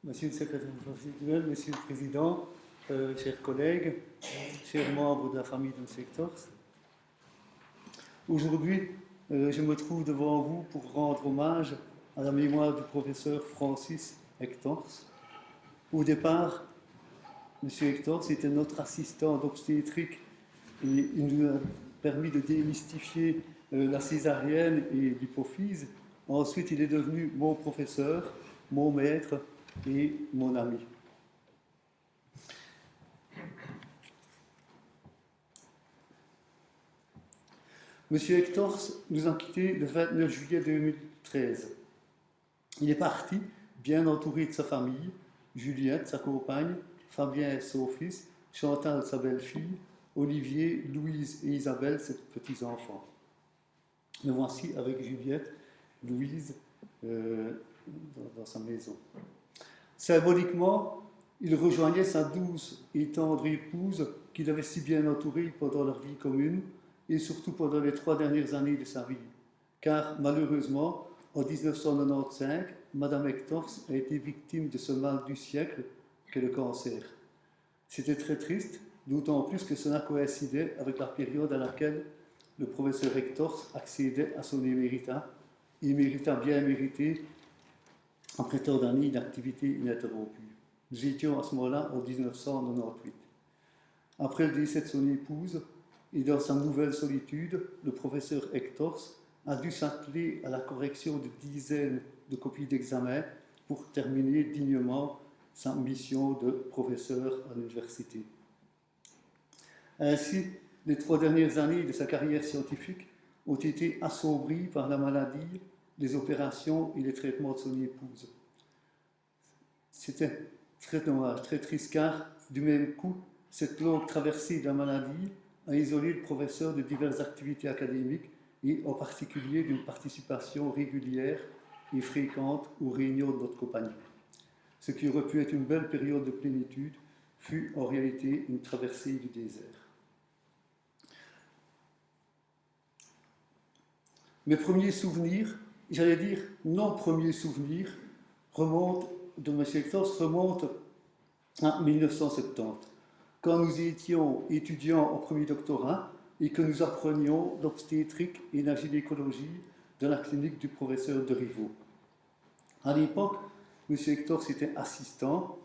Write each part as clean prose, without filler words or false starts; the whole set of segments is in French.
Monsieur le secrétaire constitutionnel, Monsieur le Président, chers collègues, chers membres de la famille de Sectors, aujourd'hui, je me trouve devant vous pour rendre hommage à la mémoire du professeur Francis Hectors. Au départ, M. Hectors était notre assistant d'obstétrique et il nous a permis de démystifier la césarienne et l'hypophyse. Ensuite, il est devenu mon professeur, mon maître et mon ami. M. Hectors nous a quittés le 29 juillet 2013. Il est parti, bien entouré de sa famille, Juliette, sa compagne, Fabien, son fils, Chantal, sa belle-fille, Olivier, Louise et Isabelle, ses petits-enfants. Me voici avec Juliette, Louise, dans sa maison. Symboliquement, il rejoignait sa douce et tendre épouse qu'il avait si bien entourée pendant leur vie commune et surtout pendant les 3 dernières années de sa vie. Car malheureusement, en 1995, Madame Hectors a été victime de ce mal du siècle qu'est le cancer. C'était très triste, d'autant plus que cela coïncidait avec la période à laquelle le professeur Hectors accédait à son éméritat bien mérité après tant d'années d'activité ininterrompue. Nous étions à ce moment-là en 1998. Après le décès de son épouse et dans sa nouvelle solitude, le professeur Hectors a dû s'atteler à la correction de dizaines de copies d'examen pour terminer dignement sa mission de professeur à l'université. Ainsi, les 3 dernières années de sa carrière scientifique ont été assombries par la maladie, les opérations et les traitements de son épouse. C'était très dommage, très triste, car du même coup, cette longue traversée de la maladie a isolé le professeur de diverses activités académiques et en particulier d'une participation régulière et fréquente aux réunions de notre compagnie. Ce qui aurait pu être une belle période de plénitude fut en réalité une traversée du désert. Mes premiers souvenirs, j'allais dire nos premiers souvenirs, de M. Hectors remontent à 1970, quand nous étions étudiants en premier doctorat et que nous apprenions l'obstétrique et la gynécologie dans la clinique du professeur de Rivaux. À l'époque, M. Hectors était assistant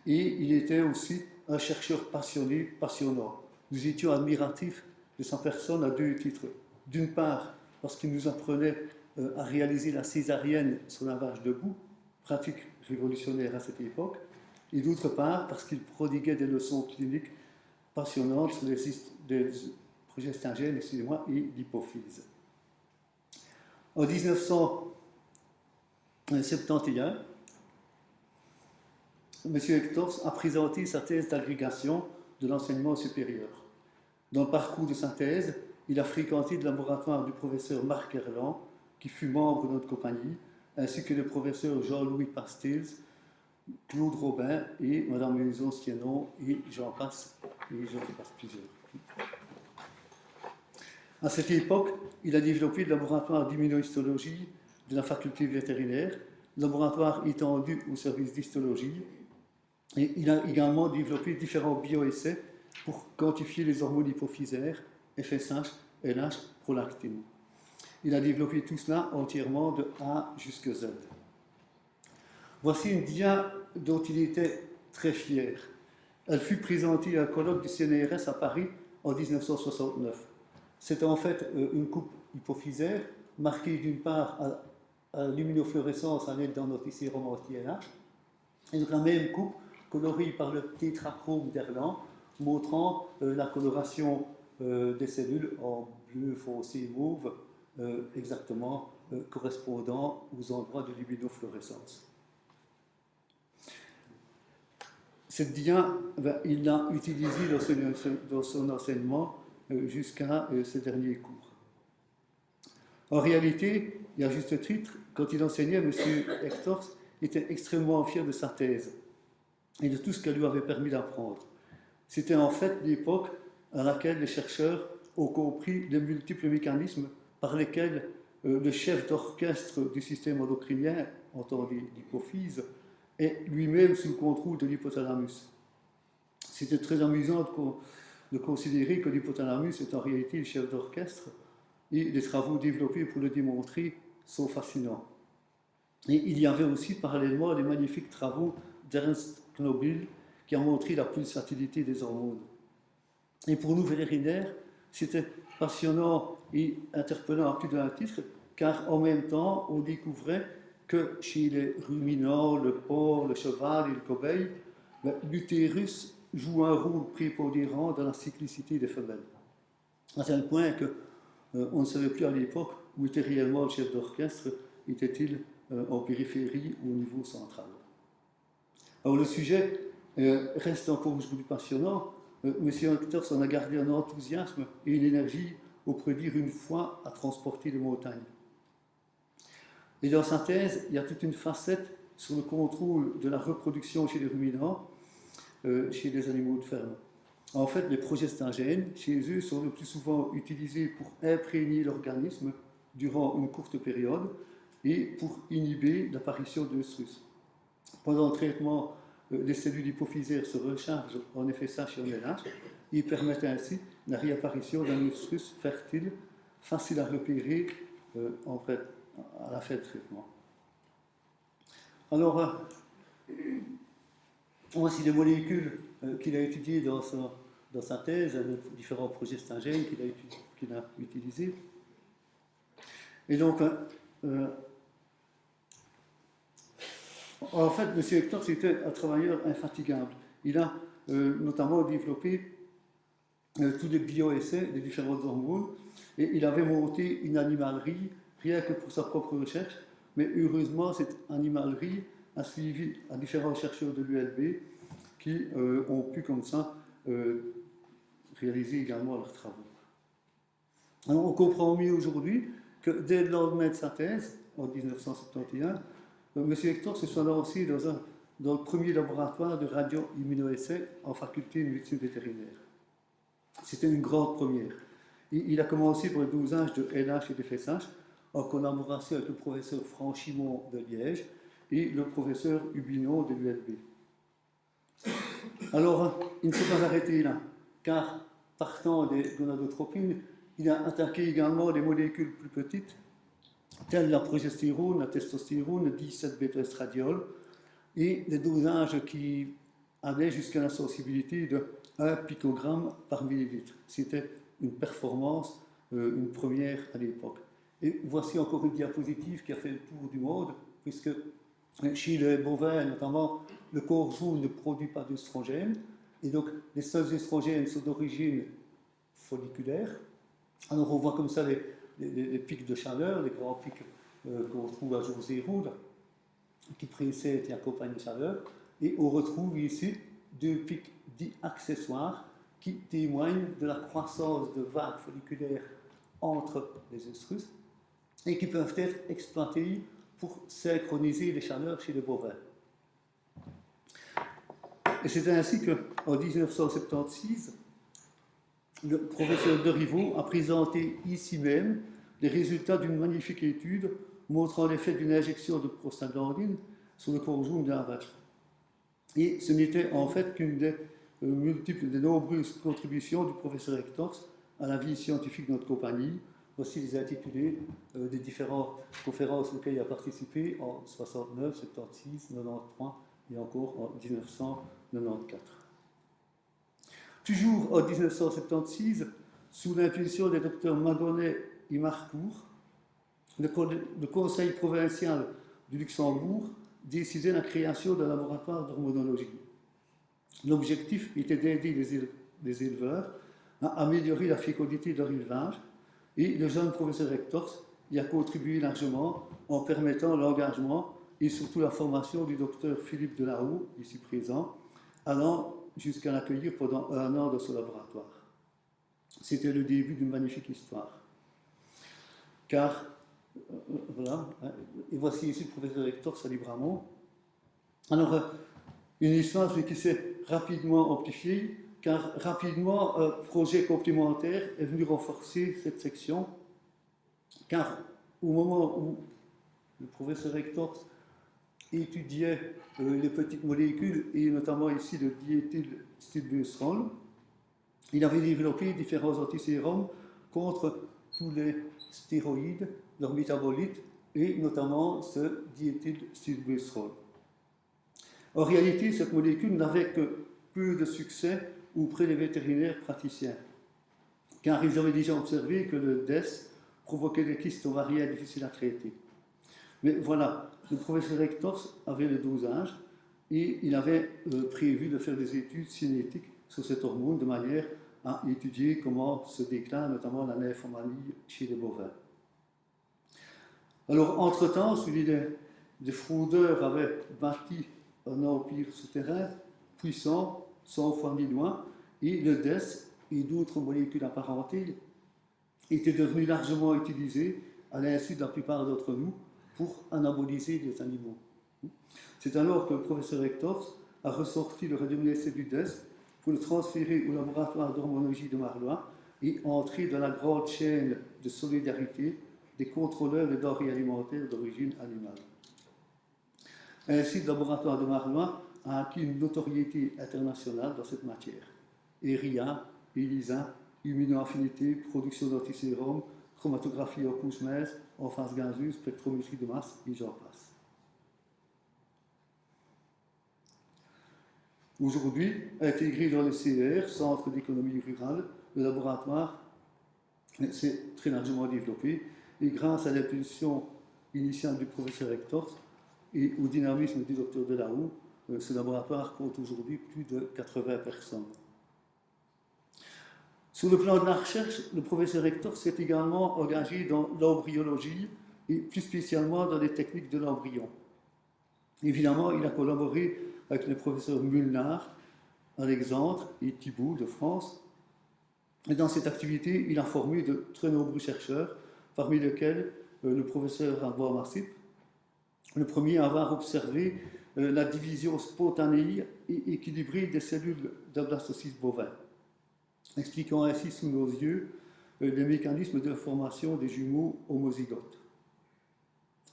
et il était aussi un chercheur passionné, passionnant. Nous étions admiratifs de sa personne à 2 titres. D'une part, parce qu'il nous apprenait à réaliser la césarienne sur la vache debout, pratique révolutionnaire à cette époque, et d'autre part, parce qu'il prodiguait des leçons cliniques passionnantes sur les progestagènes et l'hypophyse. En 1971, M. Hectors a présenté sa thèse d'agrégation de l'enseignement supérieur. Dans le parcours de sa thèse, il a fréquenté le laboratoire du professeur Marc Erland, qui fut membre de notre compagnie, ainsi que le professeur Jean-Louis Pastels, Claude Robin et Mme Maison Sienon, et j'en passe plusieurs. À cette époque, il a développé le laboratoire d'immunohistologie de la faculté vétérinaire, laboratoire étendu au service d'histologie, et il a également développé différents bioessais pour quantifier les hormones hypophysaires, FSH, LH, prolactine. Il a développé tout cela entièrement de A jusqu'à Z. Voici une dia dont il était très fier. Elle fut présentée à un colloque du CNRS à Paris en 1969. C'est en fait une coupe hypophysaire marquée d'une part à l'immunofluorescence à l'aide d'un sérum anti-LH, et donc la même coupe colorée par le tétrachrome d'Erland, montrant la coloration des cellules en bleu foncé mauve, exactement correspondant aux endroits de l'immunofluorescence. Cette dia, il l'a utilisée dans son enseignement jusqu'à ce dernier cours. En réalité, et à juste titre, quand il enseignait, M. Hectors était extrêmement fier de sa thèse et de tout ce qu'elle lui avait permis d'apprendre. C'était en fait l'époque à laquelle les chercheurs ont compris les multiples mécanismes par lesquels le chef d'orchestre du système endocrinien, entendu l'hypophyse, est lui-même sous le contrôle de l'hypothalamus. C'était très amusant de considérer que l'hypothalamus est en réalité le chef d'orchestre et les travaux développés pour le démontrer sont fascinants. Et il y avait aussi parallèlement les magnifiques travaux d'Ernst Knobil qui ont montré la pulsatilité des hormones. Et pour nous vétérinaires, c'était passionnant et interpellant à plus d'un titre, car en même temps, on découvrait que chez les ruminants, le porc, le cheval et le cobaye, l'utérus joue un rôle prépondérant dans la cyclicité des femelles. À tel point qu'on ne savait plus à l'époque où était réellement le chef d'orchestre, était-il en périphérie ou au niveau central. Alors le sujet reste encore aujourd'hui passionnant. M. Hector en a gardé un enthousiasme et une énergie au produire une foi à transporter les montagnes. Et dans sa thèse, il y a toute une facette sur le contrôle de la reproduction chez les ruminants, chez les animaux de ferme. En fait, les progestagènes, chez eux, sont le plus souvent utilisés pour imprégner l'organisme durant une courte période et pour inhiber l'apparition d'œstrus. Pendant le traitement, les cellules hypophysaires se rechargent en effet sèche et en ménage et permettent ainsi la réapparition d'un œstrus fertile, facile à repérer en fait, à la fin du traitement. Alors, voici les molécules qu'il a étudiées dans sa thèse, les différents progestagènes qu'il a utilisés. Et donc, en fait, M. Hector, c'était un travailleur infatigable. Il a notamment développé tous les bioessais des différentes hormones et il avait monté une animalerie rien que pour sa propre recherche, mais heureusement, cette animalerie a suivi à différents chercheurs de l'ULB qui ont pu comme ça réaliser également leurs travaux. Alors, on comprend mieux aujourd'hui que dès le lendemain de sa thèse, en 1971, M. Hector se soit lancé dans le premier laboratoire de radio-immunoessais en faculté de médecine vétérinaire. C'était une grande première. Il a commencé pour le dosage de LH et de FSH en collaboration avec le professeur Franchimont de Liège et le professeur Hubinon de l'ULB. Alors, il ne s'est pas arrêté là, car partant des gonadotropines, il a attaqué également les molécules plus petites, telles la progestérone, la testostérone, le 17-bêta-estradiol, et des dosages qui allaient jusqu'à la sensibilité de 1 picogramme par millilitre. C'était une performance, une première à l'époque. Et voici encore une diapositive qui a fait le tour du monde, puisque chez les bovins, notamment, le corps jaune ne produit pas d'œstrogènes, et donc les seuls œstrogènes sont d'origine folliculaire. Alors on voit comme ça les pics de chaleur, les grands pics qu'on retrouve à jour zéro, là, qui précèdent et accompagnent la chaleur, et on retrouve ici deux pics dits accessoires qui témoignent de la croissance de vagues folliculaires entre les œstrus et qui peuvent être exploités pour synchroniser les chaleurs chez les bovins. Et c'est ainsi qu'en 1976, le professeur Deriveau a présenté ici même les résultats d'une magnifique étude montrant l'effet d'une injection de prostaglandine sur le corps jaune de la vache. Et ce n'était en fait qu'une des nombreuses contributions du professeur Hector à la vie scientifique de notre compagnie. Voici les intitulés des différentes conférences auxquelles il a participé en 69, 76, 93 et encore en 1994. Toujours en 1976, sous l'impulsion des docteurs Magonnet et Marcourt, le Conseil provincial du Luxembourg décidait la création d'un laboratoire d'hormonologie. L'objectif était d'aider les éleveurs à améliorer la fécondité de leur élevage, et le jeune professeur Hector y a contribué largement en permettant l'engagement et surtout la formation du docteur Philippe Delahaut, ici présent, allant jusqu'à l'accueillir pendant 1 an dans son laboratoire. C'était le début d'une magnifique histoire. Car, voilà, et voici ici le professeur Hector à Libramont. Alors, une histoire qui s'est rapidement amplifiée, car rapidement, un projet complémentaire est venu renforcer cette section, car au moment où le professeur Hector étudiait les petites molécules et notamment ici le diéthylstilbéstrol. Il avait développé différents antisérums contre tous les stéroïdes, leurs métabolites et notamment ce diéthylstilbéstrol. En réalité, cette molécule n'avait que peu de succès auprès des vétérinaires praticiens, car ils avaient déjà observé que le DES provoquait des kystes ovariens difficiles à traiter. Mais voilà, le professeur Hector avait le dosage et il avait prévu de faire des études cinétiques sur cette hormone de manière à étudier comment se déclare notamment la nymphomanie chez les bovins. Alors, entre-temps, celui des fraudeurs avait bâti un empire souterrain puissant, 100 fois mis loin, et le DES et d'autres molécules apparentées étaient devenus largement utilisés à l'insu de la plupart d'entre nous pour anaboliser les animaux. C'est alors que le professeur Hector a ressorti le radiolyse du DES pour le transférer au laboratoire d'hormonologie de Marlois et entrer dans la grande chaîne de solidarité des contrôleurs de denrées alimentaires d'origine animale. Ainsi, le laboratoire de Marlois a acquis une notoriété internationale dans cette matière. ERIA, ELISA, immunoaffinité, production d'antisérum, chromatographie en couche mince, en phase gazeuse, spectrométrie de masse, et j'en passe. Aujourd'hui, intégré dans le CER, Centre d'économie rurale, le laboratoire s'est très largement développé et grâce à l'impulsion initiale du professeur Hector et au dynamisme du docteur Delahaut, ce laboratoire compte aujourd'hui plus de 80 personnes. Sur le plan de la recherche, le professeur Hector s'est également engagé dans l'embryologie et plus spécialement dans les techniques de l'embryon. Évidemment, il a collaboré avec les professeurs Mulnard, Alexandre et Thibault de France. Et dans cette activité, il a formé de très nombreux chercheurs, parmi lesquels le professeur Alban Massip, le premier à avoir observé la division spontanée et équilibrée des cellules d'un blastocyste bovin, expliquant ainsi sous nos yeux les mécanismes de formation des jumeaux homozygotes.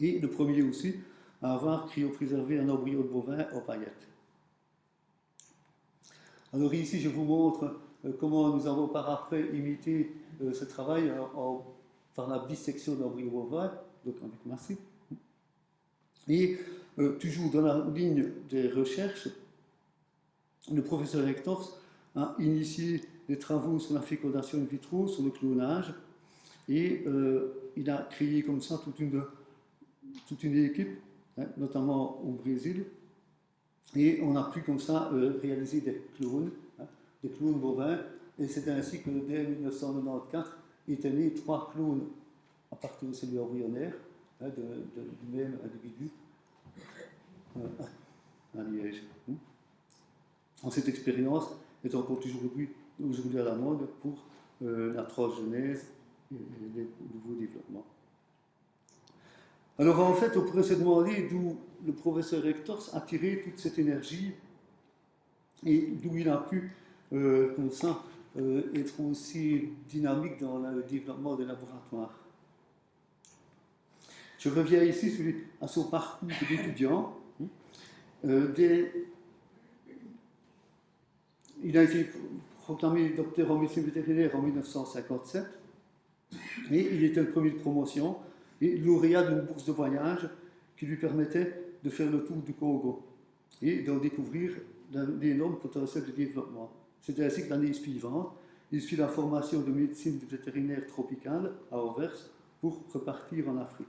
Et le premier aussi à avoir cryopréservé un embryon de bovin en paillettes. Alors ici, je vous montre comment nous avons par après imité ce travail par la dissection de l'embryon bovin, donc avec Massip. Et toujours dans la ligne des recherches, le professeur Hector a initié des travaux sur la fécondation in vitro, sur le clonage, et il a créé comme ça toute une équipe, notamment au Brésil, et on a pu comme ça réaliser des clones bovins, et c'est ainsi que dès 1994 étaient nés 3 clones à partir de cellules embryonnaires du même individu à Liège. Cette expérience est encore aujourd'hui à la mode pour la transgenèse et les nouveaux développements. Alors en fait, on pourrait se demander d'où le professeur Hector a tiré toute cette énergie et d'où il a pu, comme ça, être aussi dynamique dans le développement des laboratoires. Je reviens ici à son parcours d'étudiant. Il a été proclamé docteur en médecine vétérinaire en 1957 et il était le premier de promotion et lauréat d'une bourse de voyage qui lui permettait de faire le tour du Congo et d'en découvrir d'énormes potentiels de développement. C'est ainsi que l'année suivante, il suit la formation de médecine vétérinaire tropicale à Anvers pour repartir en Afrique.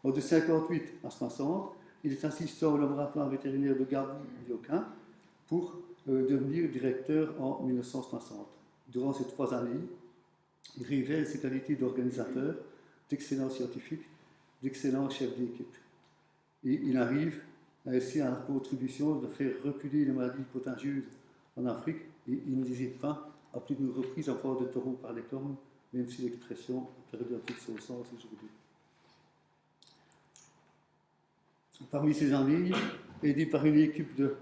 De 1958 à 1960, il est assistant au laboratoire vétérinaire de Gabou-Bioquin pour devenir directeur en 1960. Durant ces 3 années, il révèle ses qualités d'organisateur, d'excellent scientifique, d'excellent chef d'équipe. Et il arrive ainsi à la contribution de faire reculer les maladies contagieuses en Afrique et il n'hésite pas à plus d'une reprise à prendre de taureau par les cornes, même si l'expression a perdu un peu de son sens aujourd'hui. Parmi ces années, aidé par une équipe de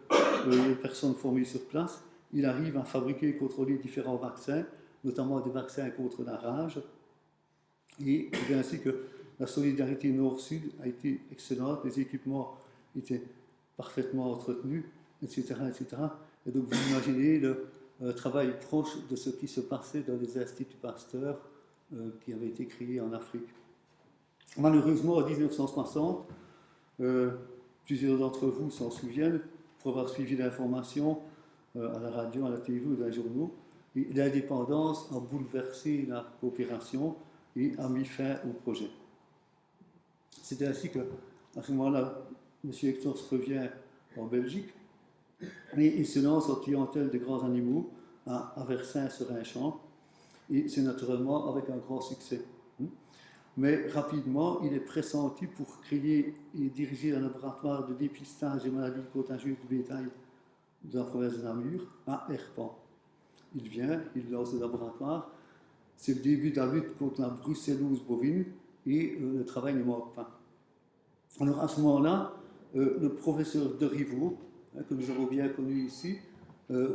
personnes formées sur place, il arrive à fabriquer et contrôler différents vaccins, notamment des vaccins contre la rage. Et c'est ainsi que la solidarité nord-sud a été excellente. Les équipements était parfaitement entretenu, etc., etc. Et donc vous imaginez le travail proche de ce qui se passait dans les instituts Pasteur qui avaient été créés en Afrique. Malheureusement, en 1960, plusieurs d'entre vous s'en souviennent, pour avoir suivi l'information à la radio, à la télé ou dans les journaux, et l'indépendance a bouleversé la coopération et a mis fin au projet. C'est ainsi qu'à ce moment-là, M. Hector revient en Belgique et il se lance en clientèle de grands animaux à Versailles-sur-Inchamp, et c'est naturellement avec un grand succès. Mais rapidement, il est pressenti pour créer et diriger un laboratoire de dépistage des maladies contagieuses du bétail de la province de Namur à Herpan. Il vient, il lance le laboratoire, c'est le début de la lutte contre la brucellose bovine et le travail ne manque pas. Alors à ce moment-là, le professeur de Rivaux, que nous avons bien connu ici,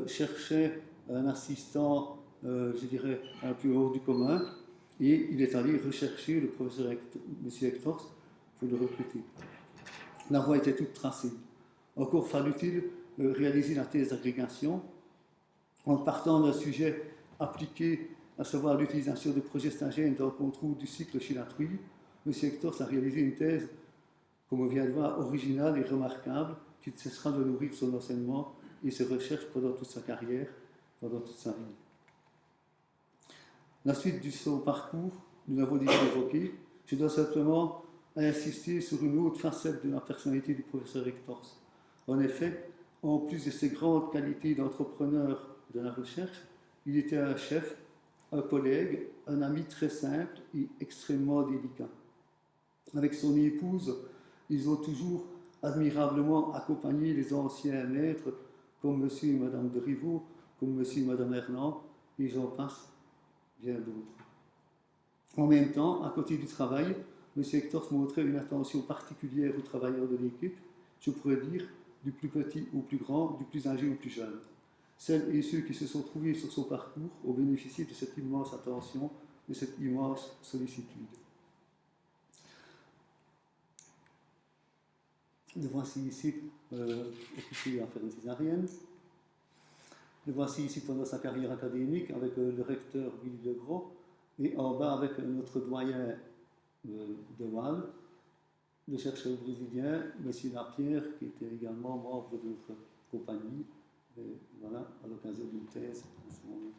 cherchait un assistant, je dirais, un peu hors du commun, et il est allé rechercher le professeur M. Hector pour le recruter. La voie était toute tracée. Encore fallut-il réaliser la thèse d'agrégation en partant d'un sujet appliqué, à savoir l'utilisation de progestagènes dans le contrôle du cycle chez la truie. M. Hector a réalisé une thèse, comme on vient de voir, originale et remarquable, qui ne cessera de nourrir son enseignement et ses recherches pendant toute sa carrière, pendant toute sa vie. La suite de son parcours, nous l'avons déjà évoqué, je dois simplement insister sur une autre facette de la personnalité du professeur Hector. En effet, en plus de ses grandes qualités d'entrepreneur de la recherche, il était un chef, un collègue, un ami très simple et extrêmement délicat. Avec son épouse, ils ont toujours admirablement accompagné les anciens maîtres comme M. et Mme de Rivaux, comme M. et Mme Hernan, et j'en passe bien d'autres. En même temps, à côté du travail, M. Hector montrait une attention particulière aux travailleurs de l'équipe, je pourrais dire du plus petit au plus grand, du plus âgé au plus jeune. Celles et ceux qui se sont trouvés sur son parcours ont bénéficié de cette immense attention, de cette immense sollicitude. Le voici ici, officier en faire une césarienne. Le voici ici pendant sa carrière académique avec le recteur Willy Legros, et en bas avec notre doyen de Waal, le chercheur brésilien, M. Lapierre, qui était également membre de notre compagnie, et voilà, à l'occasion d'une thèse à ce moment-là.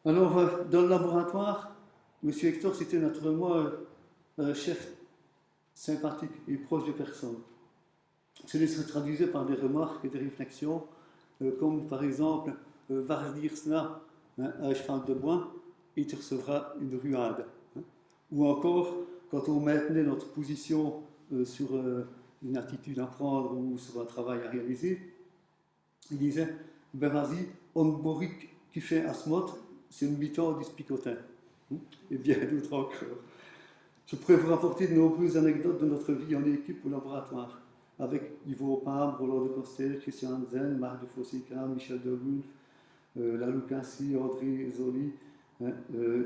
Alors, dans le laboratoire, M. Hector, c'était naturellement un chef sympathique et proche des personnes. Cela se traduisait par des remarques et des réflexions, comme par exemple, va dire cela à un cheval de bois, et tu recevras une ruade. Ou encore, quand on maintenait notre position sur une attitude à prendre ou sur un travail à réaliser, il disait, ben vas-y, on boric qui fait asmot, c'est une mi-temps du spicotin. Et bien d'autres encore. Je pourrais vous rapporter de nombreuses anecdotes de notre vie en équipe au laboratoire, avec Yvo Opam, Roland de Costel, Christian Hansen, Marc de Fossica, Michel de Wulf, Lalou Cassi, André Zoli,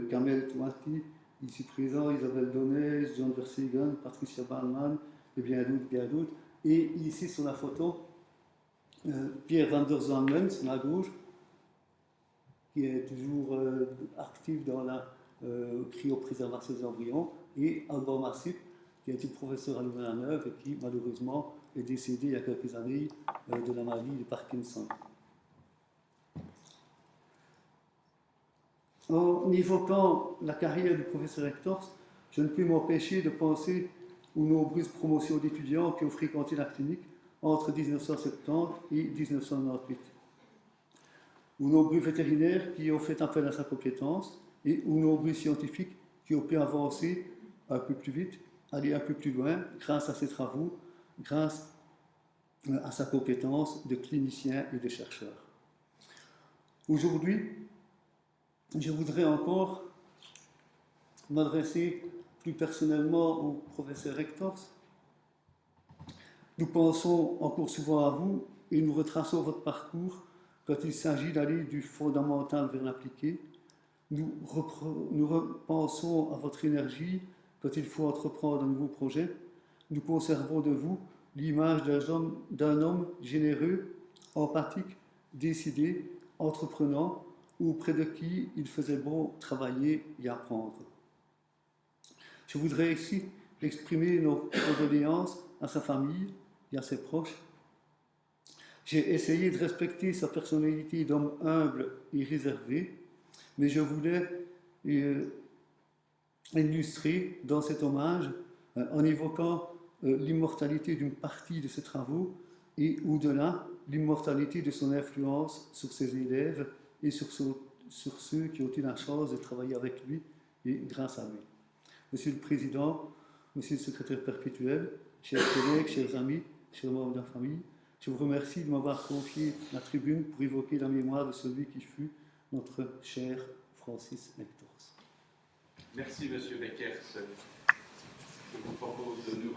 Kamel Touati, ici présent, Isabelle Donnet, John Verseegen, Patricia Ballman, et bien d'autres. Et ici sur la photo, Pierre van der Zangen, sur la gauche, qui est toujours actif dans la cryopréservation des embryons, et Alban Massip, qui a été professeur à Louvain-la-Neuve et qui, malheureusement, est décédé il y a quelques années de la maladie de Parkinson. En évoquant la carrière du professeur Hector, je ne peux m'empêcher de penser aux nombreuses promotions d'étudiants qui ont fréquenté la clinique entre 1970 et 1998, aux nombreux vétérinaires qui ont fait appel à sa compétence et aux nombreux scientifiques qui ont pu avancer un peu plus vite, aller un peu plus loin grâce à ses travaux, grâce à sa compétence de clinicien et de chercheur. Aujourd'hui, je voudrais encore m'adresser plus personnellement au professeur Hector. Nous pensons encore souvent à vous et nous retraçons votre parcours quand il s'agit d'aller du fondamental vers l'appliqué, Nous repensons à votre énergie quand il faut entreprendre un nouveau projet. Nous conservons de vous l'image d'un homme généreux, empathique, décidé, entreprenant, auprès de qui il faisait bon travailler et apprendre. Je voudrais ici exprimer nos condoléances à sa famille et à ses proches. J'ai essayé de respecter sa personnalité d'homme humble et réservé, mais je voulais illustrer dans cet hommage en évoquant l'immortalité d'une partie de ses travaux et au-delà, l'immortalité de son influence sur ses élèves et sur ceux qui ont eu la chance de travailler avec lui et grâce à lui. Monsieur le Président, Monsieur le Secrétaire perpétuel, chers collègues, chers amis, chers membres de la famille, je vous remercie de m'avoir confié la tribune pour évoquer la mémoire de celui qui fut notre cher Francis Hectors. Merci, Monsieur Beckers. Je vous propose de nous